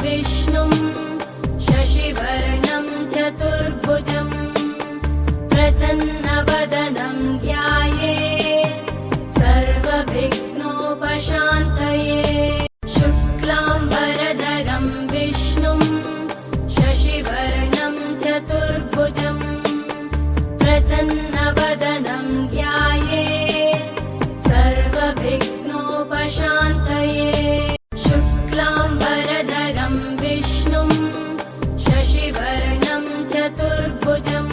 विष्णुं शशिवर्णं चतुर्भुजं प्रसन्नवदनं ध्यायेत् सर्वविघ्नोपशान्तये। शुक्लाम्बरधरं विष्णुं शशिवर्णं चतुर्भुजं प्रसन्नवदनं ध्यायेत् सर्वविघ्नोपशान्तये। शुक्लाम्बरधरं विष्णुं शशिवर्णं चतुर्भुजं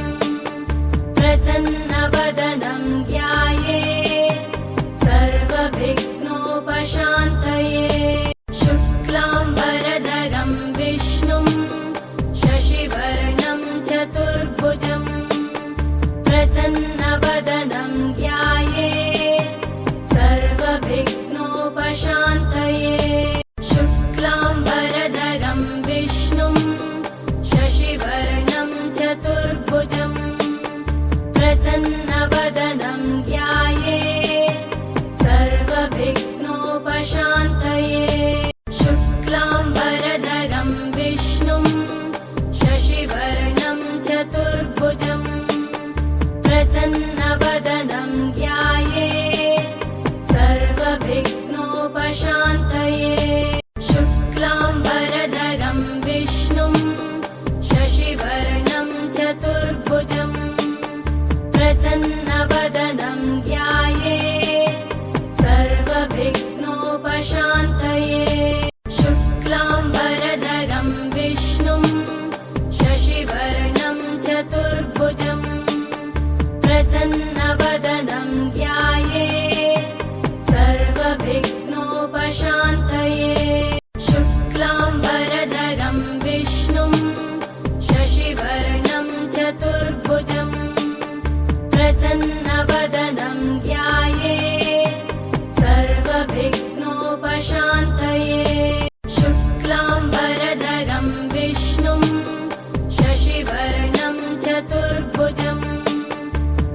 प्रसन्नवदनं ध्यायेत् सर्वविघ्नोपशान्तये। शुक्लाम्बरधरं विष्णुं शशिवर्णं चतुर्भुजं प्रसन्नवदनं ध्यायेत् सर्वविघ्नोपशान्तये। शुक्लाम्बरधरं विष्णुं शशिवर्णं चतुर्भुजं प्रसन्नवदनं ध्यायेत् सर्वविघ्नोपशान्तये। शुक्लाम्बरधरं विष्णुं शशिवर्णं चतुर्भुजं प्रसन्नवदनं ध्यायेत् सर्वविघ्नोपशान्तये। शुक्लाम्बरधरं विष्णुं शशिवर्णं चतुर्भुजं प्रसन्नवदनं ध्यायेत् सर्वविघ्नोपशान्तये। शुक्लाम्बरधरं विष्णुं शशिवर्णं चतुर्भुजं प्रसन्नवदनं ध्यायेत् सर्वविघ्नोपशान्तये। शुक्लाम्बरधरं विष्णुं शशिवर्णं चतुर्भुजं प्रसन्नवदनं ध्यायेत् सर्वविघ्नोपशान्तये। शुक्लाम्बरधरं विष्णुं शशिवर्णं चतुर्भुजं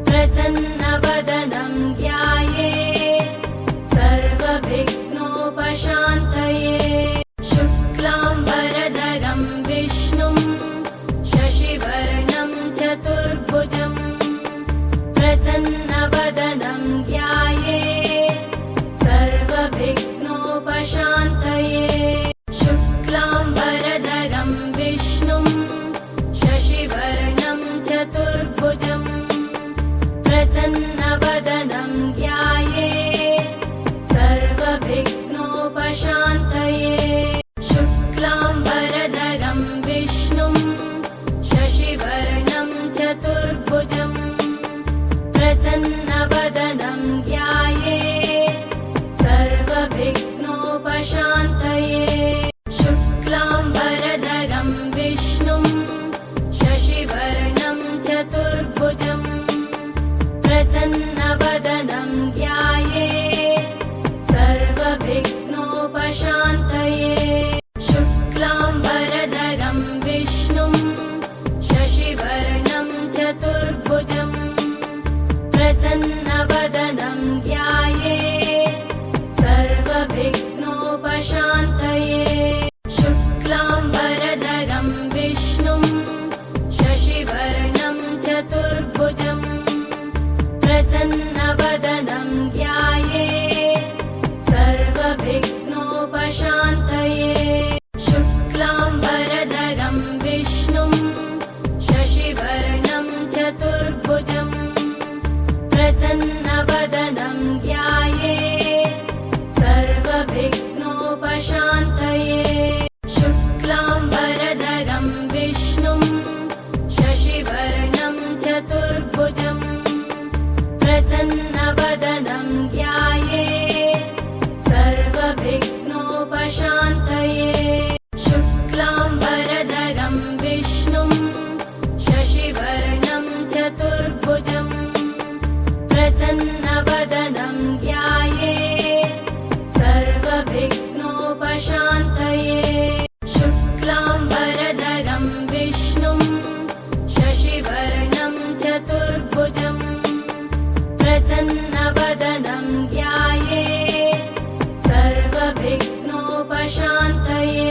प्रसन्नवदनं ध्यायेत् सर्वविघ्नोपशान्तये। शुक्लाम्बरधरं विष्णुं शशिवर्णं चतुर्भुजं प्रसन्नवदनं ध्यायेत् सर्वविघ्नोपशान्तये। शुक्लाम्बरधरं विष्णुं शशिवर्णं चतुर्भुजं प्रसन्नवदनं ध्यायेत् सर्वविघ्नोपशान्तये। शुक्लाम्बरधरं विष्णुं शशिवर्णं चतुर्भुजं प्रसन्नवदनं ध्यायेत् सर्वविघ्नोपशान्तये। शुक्लाम्बरधरं विष्णुं शशिवर्णं चतुर्भुजं प्रसन्नवदनं ध्यायेत् सर्वविघ्नोपशान्तये। शुक्लाम्बरधरं विष्णुं शशिवर्णं चतुर्भुजं प्रसन्नवदनं ध्यायेत् सर्वविघ्नोपशान्तये। शुक्लाम्बरधरं विष्णुं शशिवर्णं चतुर्भुजं प्रसन्नवदनं ध्यायेत् सर्वविघ्नोपशान्तये। शुक्लाम्बरधरं विष्णुं शशिवर्णं चतुर्भुजं प्रसन्नवदनं ध्यायेत् सर्वविघ्नोपशान्तये। शुक्लाम्बरधरं विष्णुं शशिवर्णं चतुर्भुजं प्रसन्नवदनं ध्यायेत् सर्वविघ्नोपशान्तये। शुक्लाम्बरधरं विष्णुं शशिवर्णं चतुर्भुजं प्रसन्नवदनं ध्यायेत् सर्वविघ्नोपशान्तये। शुक्लाम्बरधरं विष्णुं शशिवर्णं चतुर्भुजं प्रसन्नवदनं ध्यायेत् सर्वविघ्नोपशान्तये।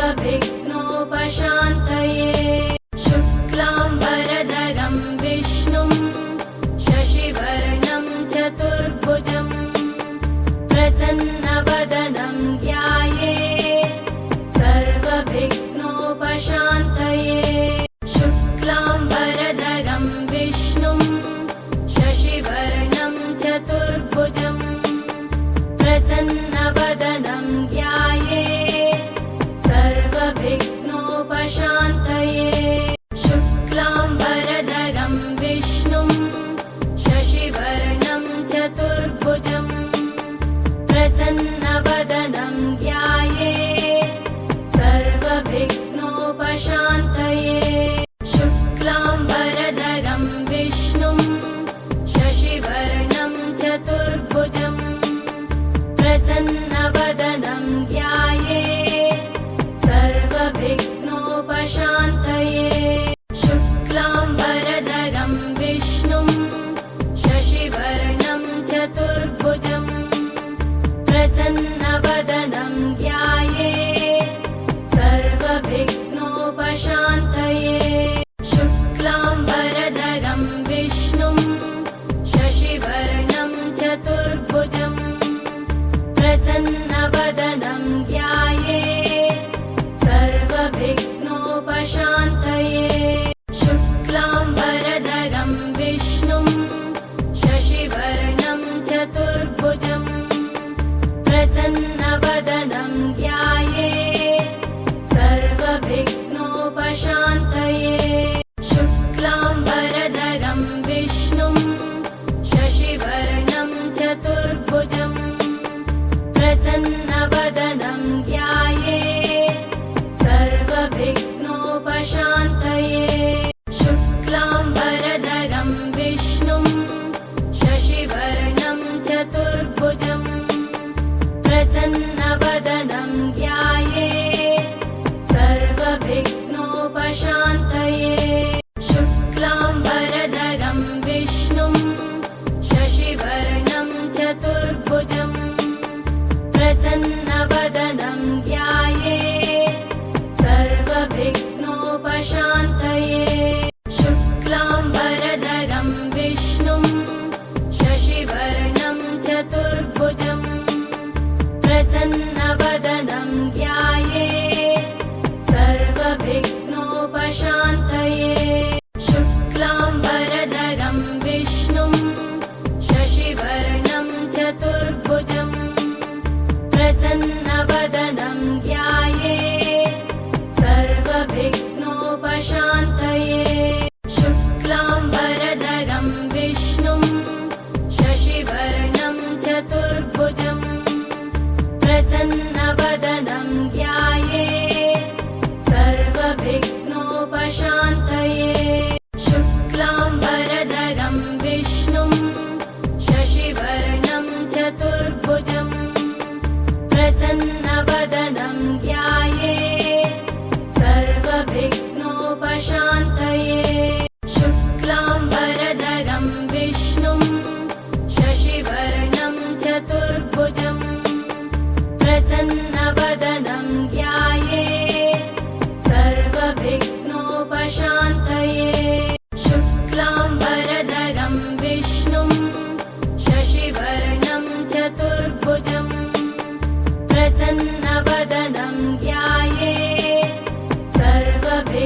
सर्वविघ्नोपशान्तये शुक्लाम्बरधरं विष्णुं शशिवर्णं चतुर्भुजं प्रसन्नवदनं ध्यायेत् सर्वविघ्नोपशान्तये शुक्लाम्बरधरं विष्णुं शशिवर्णं चतुर्भुजं प्रसन्नवदनं ध्यायेत् सर्वविघ्नोपशान्तये शुक्लाम्बरधरं विष्णुं शशिवर्णं चतुर्भुजं प्रसन्नवदनं ध्यायेत् सर्वविघ्नोपशान्तये शुक्लाम्बरधरं विष्णुं शशिवर्णं चतुर्भुजं प्रसन्नवदनं ध्यायेत् सर्वविघ्नोपशान्तये शुक्लाम्बरधरं विष्णुं शशिवर्णं चतुर्भुजं प्रसन्नवदनं ध्यायेत् सर्वविघ्नोपशान्तये शुक्लाम्बरधरं विष्णुं शशिवर्णं चतुर्भुजं प्रसन्नवदनं ध्यायेत् सर्वविघ्नोपशान्तये शुक्लाम्बरधरं विष्णुं शशिवर्णं चतुर्भुजं प्रसन्नवदनं ध्यायेत् सर्वविघ्नोपशान्तये शुक्लाम्बरधरं विष्णुं शशिवर्णं चतुर्भुजं प्रसन्नवदनं ध्यायेत् सर्वविघ्नोपशान्तये शुक्लाम्बरधरं विष्णुं शशिवर्णं चतुर्भुजं प्रसन्नवदनं ध्यायेत् सर्वविघ्नोपशान्तये शुक्लाम्बरधरं विष्णुं शशिवर्णं चतुर्भुजं प्रसन्नवदनं ध्यायेत् सर्वविघ्नोपशान्तये शुक्लाम्बरधरं विष्णुं शशिवर्णं चतुर्भुजं प्रसन्नवदनं ध्यायेत् सर्वविघ्नोपशान्तये शुक्लाम्बरधरं विष्णुं शशिवर्णं चतुर्भुजं प्रसन्नवदनं ध्यायेत् सर्वविघ्नोपशान्तये शुक्लाम्बरधरं विष्णुं शशिवर्णं चतुर्भुजं प्रसन्नवदनं ध्यायेत् सर्वविघ्नोपशान्तये शुक्लाम्बरधरं विष्णुं शशिवर्णं चतुर्भुजं प्रसन्नवदनं ध्यायेत् सर्वविघ्नोपशान्तये शुक्लाम्बरधरं विष्णुं शशिवर्णं चतुर्भुजं प्रसन्नवदनं ध्यायेत् सर्वविघ्नोपशान्तये शुक्लाम्बरधरं विष्णुं शशिवर्णं चतुर्भुजं प्रसन्नवदनं ध्यायेत् सर्वविघ्नोपशान्तये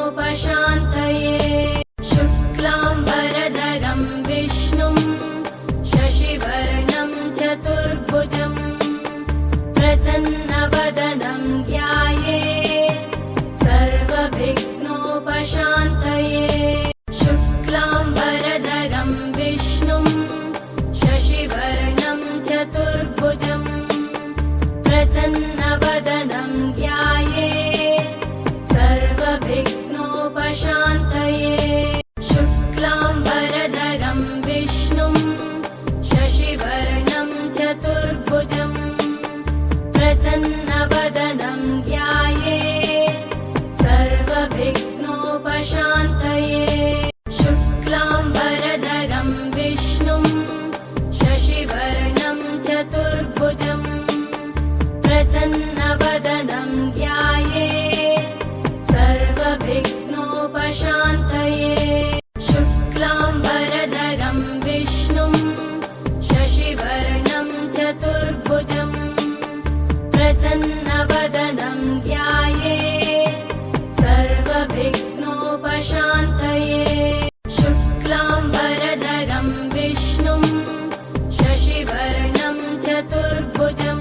सर्वविघ्नोपशान्तये शुक्लाम्बरधरं विष्णुं शशिवर्णं चतुर्भुजं प्रसन्नवदनं ध्यायेत् सर्वविघ्नोपशान्तये शुक्लाम्बरधरं विष्णुं शशिवर्णं चतुर्भुजं प्रसन्नवदनं ध्यायेत् सर्वविघ्नोपशान्तये शुक्लाम्बरधरं विष्णुं शशिवर्णं चतुर्भुजं प्रसन्नवदनं ध्यायेत् सर्वविघ्नोपशान्तये शुक्लाम्बरधरं विष्णुं शशिवर्णं चतुर्भुजं प्रसन्नवदनं ध्यायेत् सर्वविघ्नोपशान्तये शुक्लाम्बरधरं विष्णुं शशिवर्णं चतुर्भुजं प्रसन्नवदनं ध्यायेत् सर्वविघ्नोपशान्तये शुक्लाम्बरधरं विष्णुं शशिवर्णं चतुर्भुजं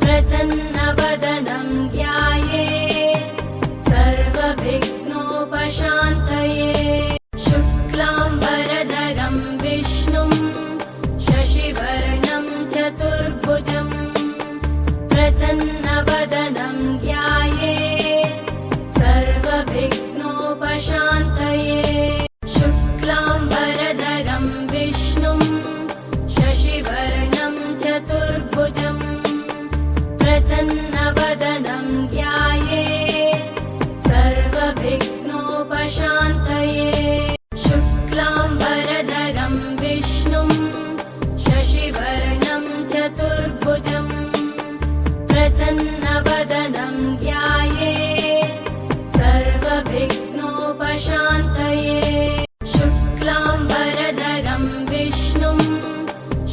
प्रसन्नवदनं ध्यायेत् सर्वविघ्नोपशान्तये शुक्लाम्बरधरं विष्णुं शशिवर्णं चतुर्भुजं प्रसन्नवदनं ध्यायेत् सर्वविघ्नोपशान्तये शुक्लाम्बरधरं विष्णुं शशिवर्णं चतुर्भुजं प्रसन्नवदनं ध्यायेत् सर्वविघ्नोपशान्तये शुक्लाम्बरधरं विष्णुं शशिवर्णं चतुर्भुजं प्रसन्नवदनं ध्यायेत् सर्वविघ्नोपशान्तये शुक्लाम्बरधरं विष्णुं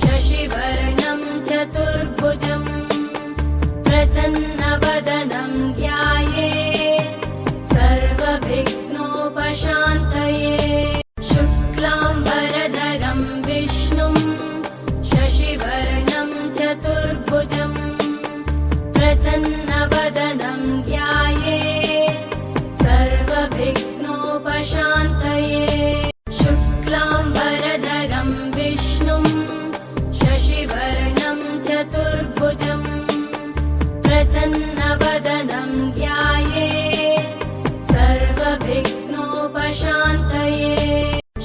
शशिवर्णं चतुर्भुजं प्रसन्नवदनं ध्यायेत् सर्वविघ्नोपशान्तये शुक्लाम्बरधरं विष्णुं शशिवर्णं चतुर्भुजं प्रसन्नवदनं ध्यायेत् सर्वविघ्नोपशान्तये शुक्लाम्बरधरं विष्णुं शशिवर्णं चतुर्भुजं प्रसन्नवदनं ध्यायेत् सर्वविघ्नोपशान्तये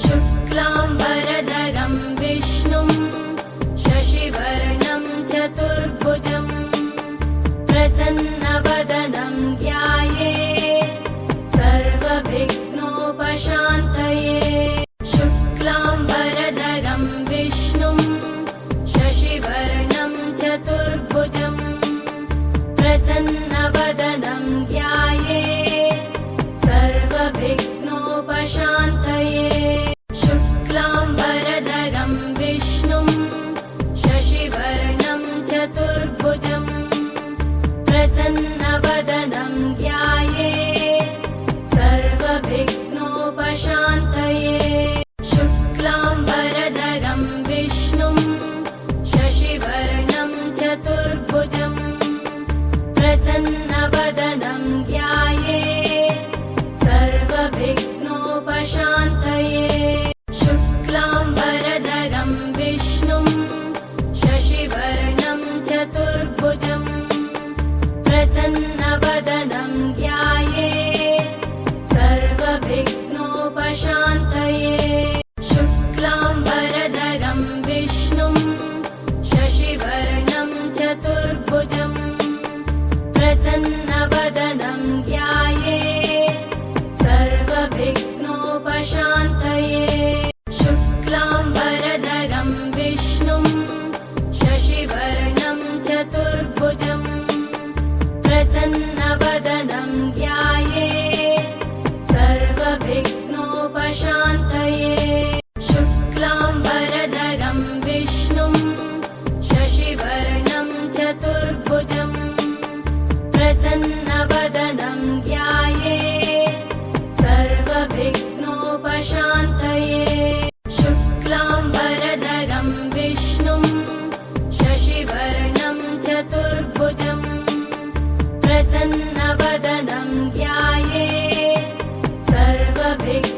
शुक्लाम्बरधरं विष्णुं शशिवर्णं चतुर्भुजं प्रसन्नवदनं ध्यायेत् सर्वविघ्नोपशान्तये शुक्लाम्बरधरं विष्णुं शशिवर्णं चतुर्भुजं प्रसन्नवदनं ध्यायेत् सर्वविघ्नोपशान्तये शुक्लाम्बरधरं विष्णुं शशिवर्णं चतुर्भुजं प्रसन्नवदनं ध्यायेत् सर्वविघ्नोपशान्तये शुक्लाम्बरधरं विष्णुं शशिवर्णं चतुर्भुजं प्रसन्नवदनं ध्यायेत् सर्वविघ्नोपशान्तये शुक्लाम्बरधरं विष्णुं शशिवर्णं चतुर्भुजं प्रसन्नवदनं ध्यायेत् सर्वविघ्नोपशान्तये शुक्लाम्बरधरं विष्णुं शशिवर्णं चतुर्भुजं प्रसन्नवदनं ध्यायेत् सर्वविघ्नोपशान्तये शुक्लाम्बरधरं विष्णुं शशिवर्णं चतुर्भुजं प्रसन्नवदनं ध्यायेत् सर्वविघ्नोपशान्तये शुक्लाम्बरधरं विष्णुं शशिवर्णं चतुर्भुजं प्रसन्नवदनं ध्यायेत् सर्वविघ्नोपशान्तये शुक्लाम्बरधरं विष्णुं शशिवर्णं चतुर्भुजं प्रसन्नवदनं ध्यायेत् सर्वविघ्नोपशान्तये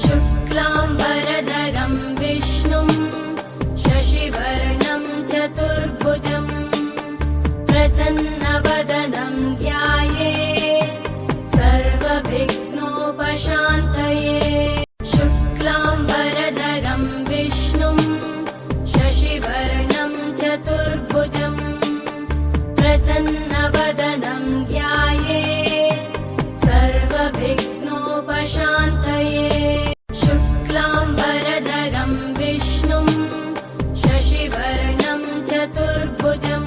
शुक्लाम्बरधरं विष्णुं शशिवर्णं चतुर्भुजं प्रसन्नवदनं ध्यायेत् सर्वविघ्नोपशान्तये शुक्लाम्बरधरं विष्णुं शशिवर्णं चतुर्भुजं प्रसन्नवदनं ध्यायेत् सर्वविघ्नोपशान्तये शुक्लाम्बरधरं विष्णुं शशिवर्णं चतुर्भुजं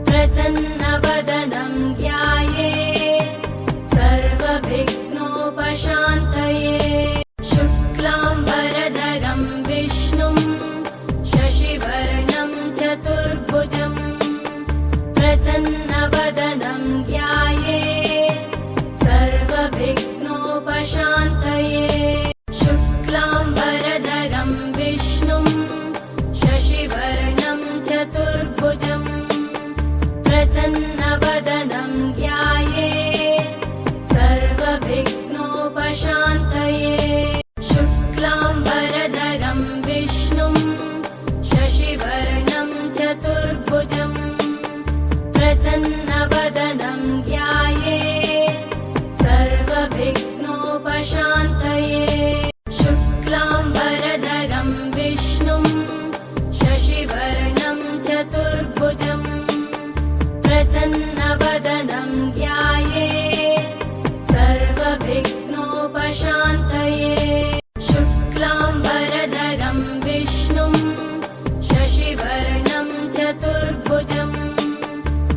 प्रसन्नवदनं ध्यायेत् सर्वविघ्नोपशान्तये शुक्लाम्बरधरं विष्णुं शशिवर्णं चतुर्भुजं प्रसन्नवदनं ध्यायेत् सर्वविघ्नोपशान्तये शुक्लाम्बरधरं विष्णुं शशिवर्णं चतुर्भुजं प्रसन्नवदनं ध्यायेत् सर्वविघ्नोपशान्तये शुक्लाम्बरधरं विष्णुं शशिवर्णं चतुर्भुजं प्रसन्नवदनं ध्यायेत् सर्वविघ्नोपशान्तये शुक्लाम्बरधरं विष्णुं शशिवर्णं चतुर्भुजं प्रसन्नवदनं ध्यायेत् सर्वविघ्नोपशान्तये शुक्लाम्बरधरं विष्णुं शशिवर्णं चतुर्भुजं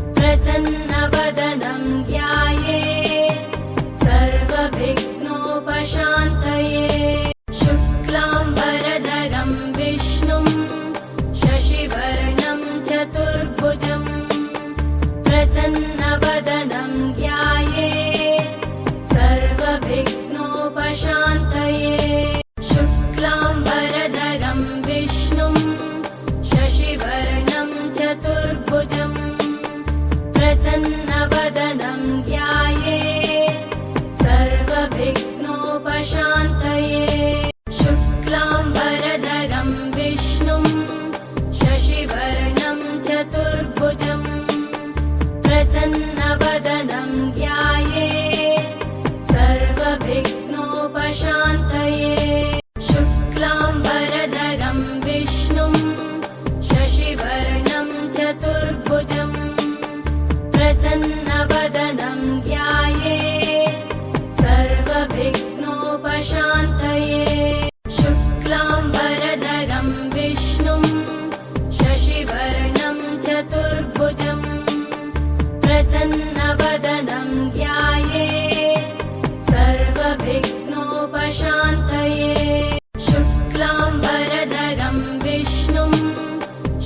प्रसन्नवदनं ध्यायेत् सर्वविघ्नोपशान्तये शुक्लाम्बरधरं विष्णुं शशिवर्णं चतुर्भुजं प्रसन्नवदनं ध्यायेत् सर्वविघ्नोपशान्तये शुक्लाम्बरधरं विष्णुं शशिवर्णं चतुर्भुजं प्रसन्नवदनं ध्यायेत् सर्वविघ्नोपशान्तये शुक्लाम्बरधरं विष्णुं शशिवर्णं चतुर्भुजं प्रसन्नवदनं ध्यायेत् सर्वविघ्नोपशान्तये शुक्लाम्बरधरं विष्णुं शशिवर्णं चतुर्भुजं प्रसन्नवदनं ध्यायेत् सर्वविघ्नोपशान्तये शुक्लाम्बरधरं विष्णुं शशिवर्णं चतुर्भुजं प्रसन्नवदनं ध्यायेत् सर्वविघ्नोपशान्तये शुक्लाम्बरधरं विष्णुं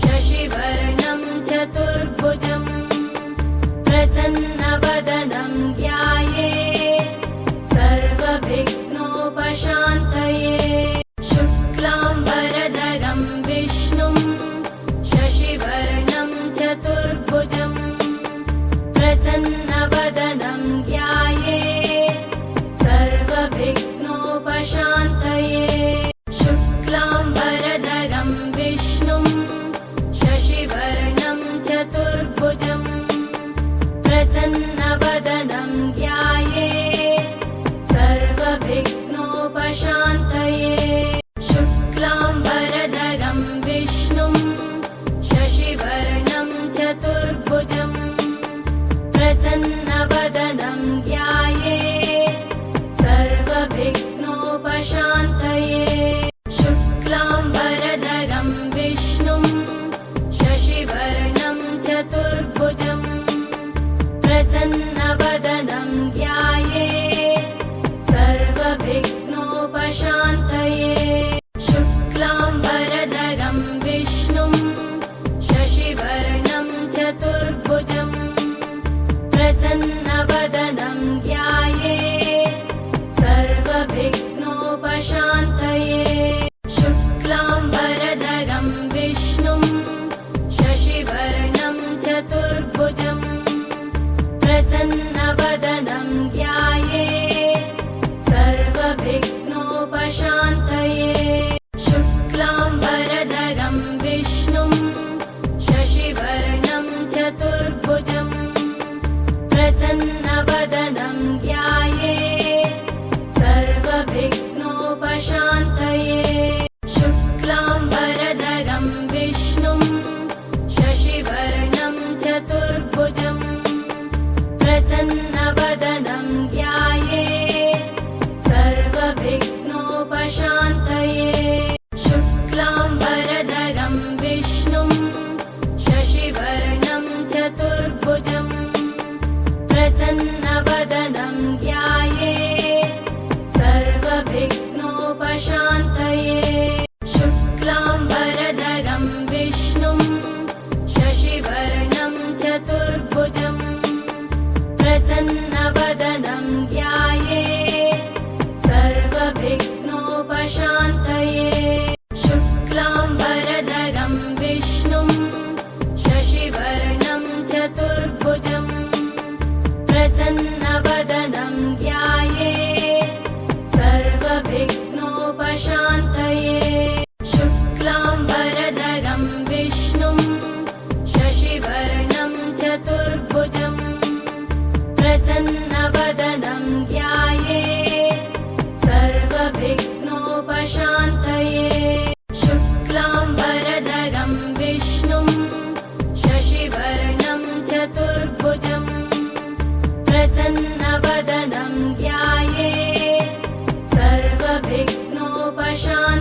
शशिवर्णं चतुर्भुजं प्रसन्नवदनं ध्यायेत् सर्वविघ्नोपशान्तये शुक्लाम्बरधरं विष्णुं शशिवर्णं चतुर्भुजं प्रसन्नवदनं ध्यायेत् सर्वविघ्नोपशान्तये शुक्लाम्बरधरं विष्णुं शशिवर्णं चतुर्भुजं प्रसन्नवदनं ध्यायेत् सर्वविघ्नोपशान्तये शुक्लाम्बरधरं विष्णुं शशिवर्णं चतुर्भुजं प्रसन्नवदनं ध्यायेत् सर्वविघ्नोपशान्तये शुक्लाम्बरधरं विष्णुं शशिवर्णं चतुर्भुजं प्रसन्नवदनं ध्यायेत् सर्वविघ्नोपशान्तये शुक्लाम्बरधरं विष्णुं शशिवर्णं चतुर्भुजं चतुर्भुजम् प्रसन्नवदनं ध्यायेत् सर्वविघ्नोपशान्तये शुक्लाम्बरधरं विष्णुं शशिवर्णं चतुर्भुजम् प्रसन्नवदनं ध्यायेत् सर्वविघ्नोपशान्तये शुक्लाम्बरधरं विष्णुं शशिवर्णं चतुर्भुजम् प्रसन्नवदनं ध्यायेत् सर्वविघ्नोपशान्तये शुक्लाम्बरधरं विष्णुं शशिवर्णं चतुर्भुजम् प्रसन्नवदनं ध्यायेत् सर्वविघ्नोपशान्तये शुक्लाम्बरधरं विष्णुं शशिवर्णं चतुर्भुजम् प्रसन्नवदनं ध्यायेत् सर्वविघ्नोपशान्तये शुक्लाम्बरधरं विष्णुं शशिवर्णं चतुर्भुजम् प्रसन्नवदनं ध्यायेत् सर्वविघ्नोपशान्तये शुक्लाम्बरधरं विष्णुं शशिवर्णं चतुर्भुजम् प्रसन्नवदनं ध्यायेत् सर्वविघ्नोपशान्तये शुक्लाम्बरधरं विष्णुं शशिवर्णं चतुर्भुजम् प्रसन्नवदनं ध्यायेत् सर्वविघ्नोपशान्तये शुक्लाम्बरधरं विष्णुं शशिवर्णं चतुर्भुजम् प्रसन्नवदनं ध्यायेत् सर्वविघ्नोपशान्तये शुक्लाम्बरधरं विष्णुं शशिवर्णं चतुर्भुजम् प्रसन्नवदनं ध्यायेत् सर्वविघ्नोपशान्तये शुक्लाम्बरधरं विष्णुं शशिवर्णं चतुर्भुजम् प्रसन्नवदनं ध्यायेत् सर्वविघ्नोपशान्तये